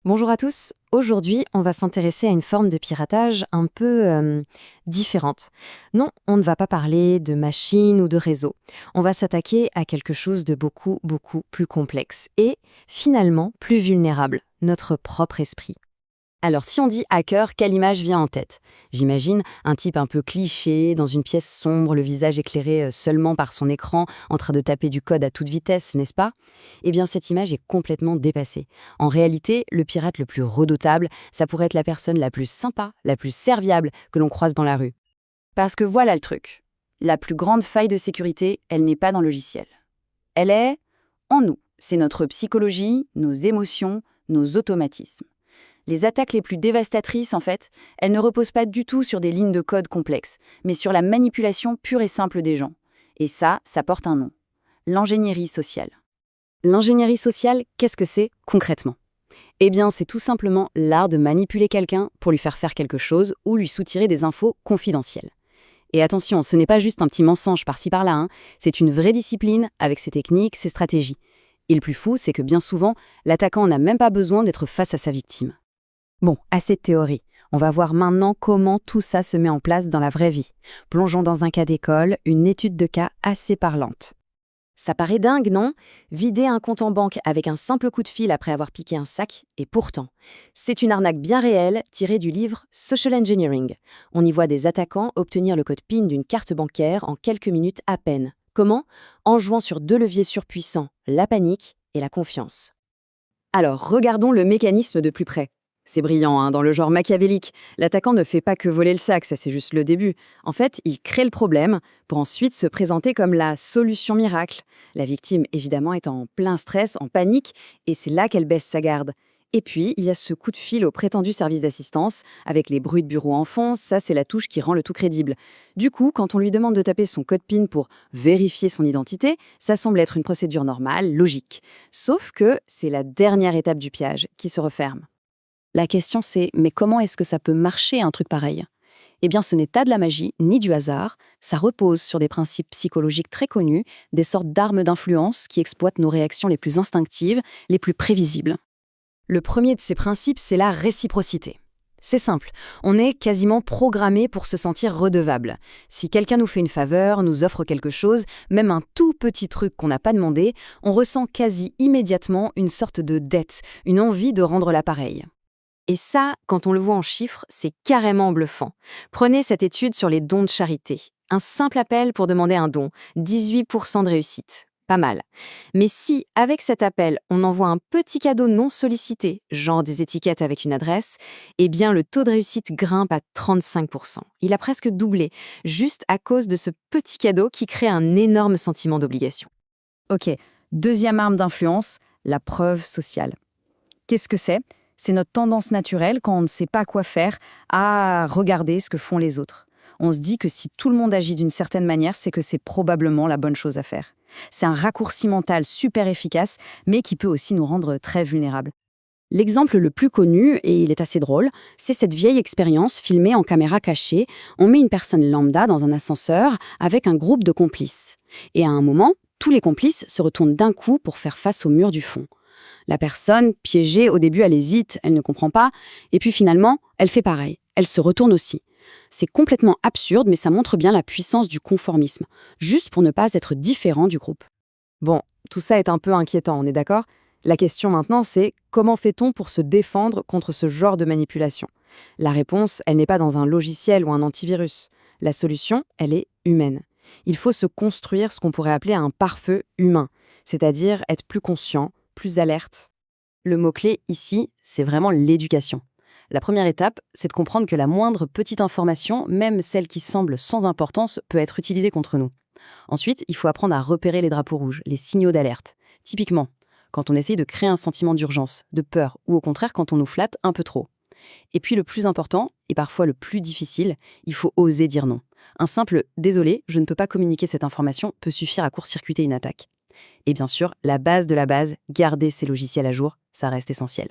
Bonjour à tous, aujourd'hui on va s'intéresser à une forme de piratage un peu différente. Non, on ne va pas parler de machines ou de réseaux. On va s'attaquer à quelque chose de beaucoup plus complexe et finalement plus vulnérable, notre propre esprit. Alors, si on dit hacker, quelle image vient en tête? J'imagine un type un peu cliché, dans une pièce sombre, le visage éclairé seulement par son écran, en train de taper du code à toute vitesse, n'est-ce pas? Eh bien, cette image est complètement dépassée. En réalité, le pirate le plus redoutable, ça pourrait être la personne la plus sympa, la plus serviable que l'on croise dans la rue. Parce que voilà le truc. La plus grande faille de sécurité, elle n'est pas dans le logiciel. Elle est en nous. C'est notre psychologie, nos émotions, nos automatismes. Les attaques les plus dévastatrices, en fait, elles ne reposent pas du tout sur des lignes de code complexes, mais sur la manipulation pure et simple des gens. Et ça porte un nom. L'ingénierie sociale. L'ingénierie sociale, qu'est-ce que c'est concrètement? Eh bien, c'est tout simplement l'art de manipuler quelqu'un pour lui faire faire quelque chose ou lui soutirer des infos confidentielles. Et attention, ce n'est pas juste un petit mensonge par-ci par-là, c'est une vraie discipline avec ses techniques, ses stratégies. Et le plus fou, c'est que bien souvent, l'attaquant n'a même pas besoin d'être face à sa victime. Bon, assez de théorie. On va voir maintenant comment tout ça se met en place dans la vraie vie. Plongeons dans un cas d'école, une étude de cas assez parlante. Ça paraît dingue, non? Vider un compte en banque avec un simple coup de fil après avoir piqué un sac, et pourtant, c'est une arnaque bien réelle tirée du livre Social Engineering. On y voit des attaquants obtenir le code PIN d'une carte bancaire en quelques minutes à peine. Comment? En jouant sur deux leviers surpuissants, la panique et la confiance. Alors, regardons le mécanisme de plus près. C'est brillant, dans le genre machiavélique. L'attaquant ne fait pas que voler le sac, ça c'est juste le début. En fait, il crée le problème pour ensuite se présenter comme la solution miracle. La victime, évidemment, est en plein stress, en panique, et c'est là qu'elle baisse sa garde. Et puis, il y a ce coup de fil au prétendu service d'assistance, avec les bruits de bureau en fond, ça c'est la touche qui rend le tout crédible. Du coup, quand on lui demande de taper son code PIN pour vérifier son identité, ça semble être une procédure normale, logique. Sauf que c'est la dernière étape du piège qui se referme. La question c'est, mais comment est-ce que ça peut marcher un truc pareil? Eh bien, ce n'est pas de la magie, ni du hasard, ça repose sur des principes psychologiques très connus, des sortes d'armes d'influence qui exploitent nos réactions les plus instinctives, les plus prévisibles. Le premier de ces principes, c'est la réciprocité. C'est simple, on est quasiment programmé pour se sentir redevable. Si quelqu'un nous fait une faveur, nous offre quelque chose, même un tout petit truc qu'on n'a pas demandé, on ressent quasi immédiatement une sorte de dette, une envie de rendre l'appareil. Et ça, quand on le voit en chiffres, c'est carrément bluffant. Prenez cette étude sur les dons de charité. Un simple appel pour demander un don, 18% de réussite. Pas mal. Mais si, avec cet appel, on envoie un petit cadeau non sollicité, genre des étiquettes avec une adresse, eh bien le taux de réussite grimpe à 35%. Il a presque doublé, juste à cause de ce petit cadeau qui crée un énorme sentiment d'obligation. Ok, deuxième arme d'influence, la preuve sociale. Qu'est-ce que c'est? C'est notre tendance naturelle, quand on ne sait pas quoi faire, à regarder ce que font les autres. On se dit que si tout le monde agit d'une certaine manière, c'est que c'est probablement la bonne chose à faire. C'est un raccourci mental super efficace, mais qui peut aussi nous rendre très vulnérables. L'exemple le plus connu, et il est assez drôle, c'est cette vieille expérience filmée en caméra cachée. On met une personne lambda dans un ascenseur avec un groupe de complices. Et à un moment, tous les complices se retournent d'un coup pour faire face au mur du fond. La personne, piégée, au début, elle hésite, elle ne comprend pas, et puis finalement, elle fait pareil, elle se retourne aussi. C'est complètement absurde, mais ça montre bien la puissance du conformisme, juste pour ne pas être différent du groupe. Bon, tout ça est un peu inquiétant, on est d'accord? La question maintenant, c'est comment fait-on pour se défendre contre ce genre de manipulation? La réponse, elle n'est pas dans un logiciel ou un antivirus. La solution, elle est humaine. Il faut se construire ce qu'on pourrait appeler un pare-feu humain, c'est-à-dire être plus conscient, plus alerte. Le mot-clé ici, c'est vraiment l'éducation. La première étape, c'est de comprendre que la moindre petite information, même celle qui semble sans importance, peut être utilisée contre nous. Ensuite, il faut apprendre à repérer les drapeaux rouges, les signaux d'alerte. Typiquement, quand on essaye de créer un sentiment d'urgence, de peur, ou au contraire quand on nous flatte un peu trop. Et puis le plus important, et parfois le plus difficile, il faut oser dire non. Un simple « désolé, je ne peux pas communiquer cette information » peut suffire à court-circuiter une attaque. Et bien sûr, la base de la base, garder ses logiciels à jour, ça reste essentiel.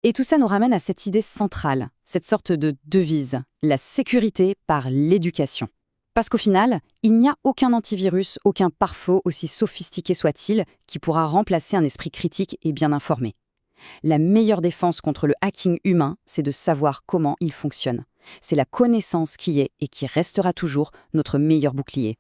Et tout ça nous ramène à cette idée centrale, cette sorte de devise, la sécurité par l'éducation. Parce qu'au final, il n'y a aucun antivirus, aucun pare-feu, aussi sophistiqué soit-il, qui pourra remplacer un esprit critique et bien informé. La meilleure défense contre le hacking humain, c'est de savoir comment il fonctionne. C'est la connaissance qui est et qui restera toujours notre meilleur bouclier.